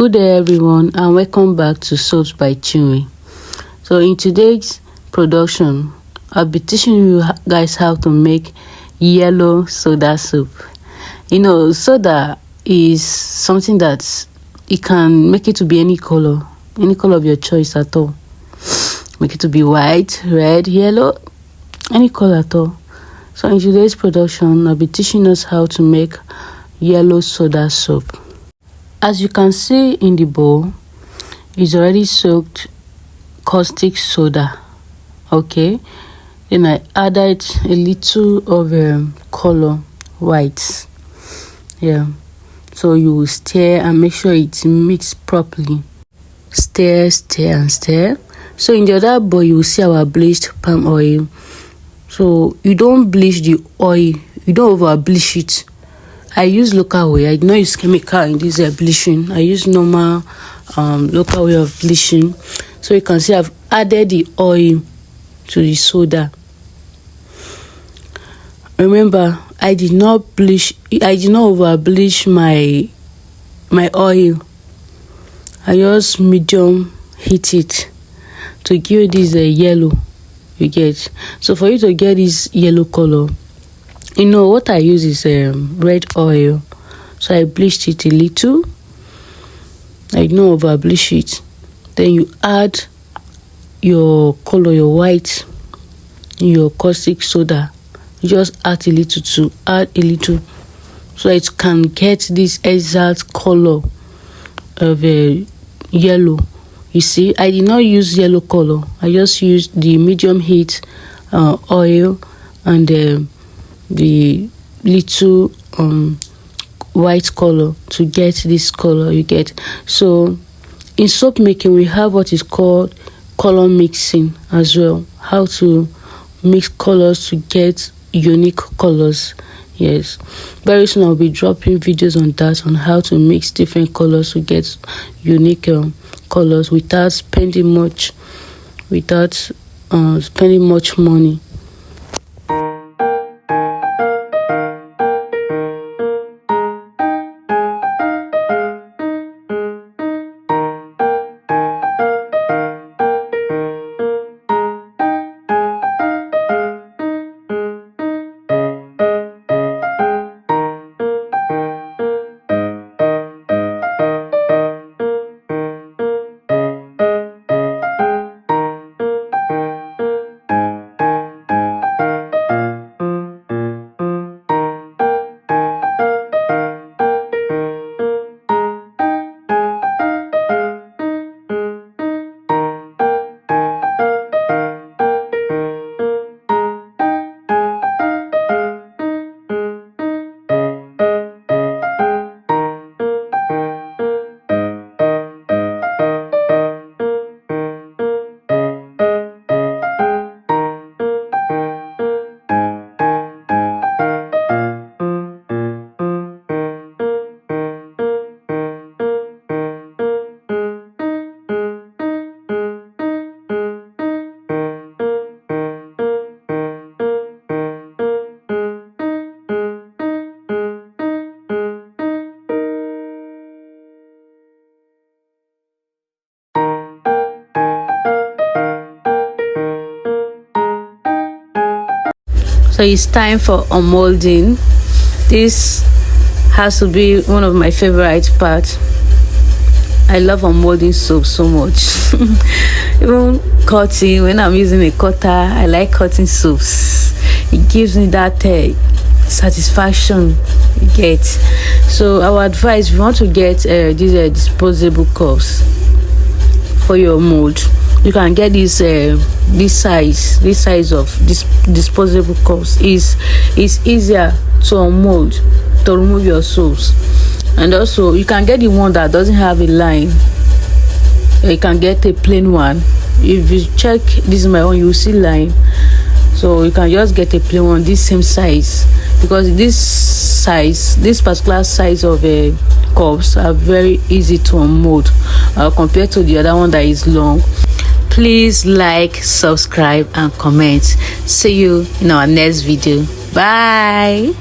Good day everyone, and welcome back to Soaps by Chinwe. So in today's production, I'll be teaching you guys how to make yellow soda soup. Soda is something that you can make it to be any color of your choice at all. Make it to be white, red, yellow, any color at all. So in today's production, I'll be teaching us how to make yellow soda soup. As you can see in the bowl, it's already soaked caustic soda. Okay, then I added a little of color white. Yeah, so you will stir and make sure it's mixed properly. Stir and stir. So in the other bowl, you will see our bleached palm oil. So you don't bleach the oil, you don't over bleach it. I use local way. I do not use chemical in this bleaching. I use normal local way of bleaching. So you can see I've added the oil to the soda. Remember, I did not over bleach my oil. I just medium heat it to give this yellow. You get. So for you to get this yellow color, what I use is red oil. So I bleached it a little. I don't over bleach it. Then you add your color, your white, your caustic soda. You just add a little so it can get this exact color of yellow. You see, I did not use yellow color. I just used the medium heat oil and the little white color to get this color you get. So in soap making, we have what is called color mixing as well. How to mix colors to get unique colors. Yes, very soon I'll be dropping videos on that, on how to mix different colors to get unique colors without spending much money. So it's time for unmolding. This has to be one of my favorite parts. I love unmolding soap so much. Even cutting, when I'm using a cutter, I like cutting soaps. It gives me that satisfaction you get. So our advice, if you want to get these disposable cups for your mold, you can get this size of this disposable cups. Is easier to unmold, to remove your soaps. And also you can get the one that doesn't have a line. You can get a plain one. If you check, this is my own, you will see line. So you can just get a plain one, this same size, because this particular size of cups are very easy to unmold compared to the other one that is long. Please like, subscribe and comment. See you in our next video. Bye.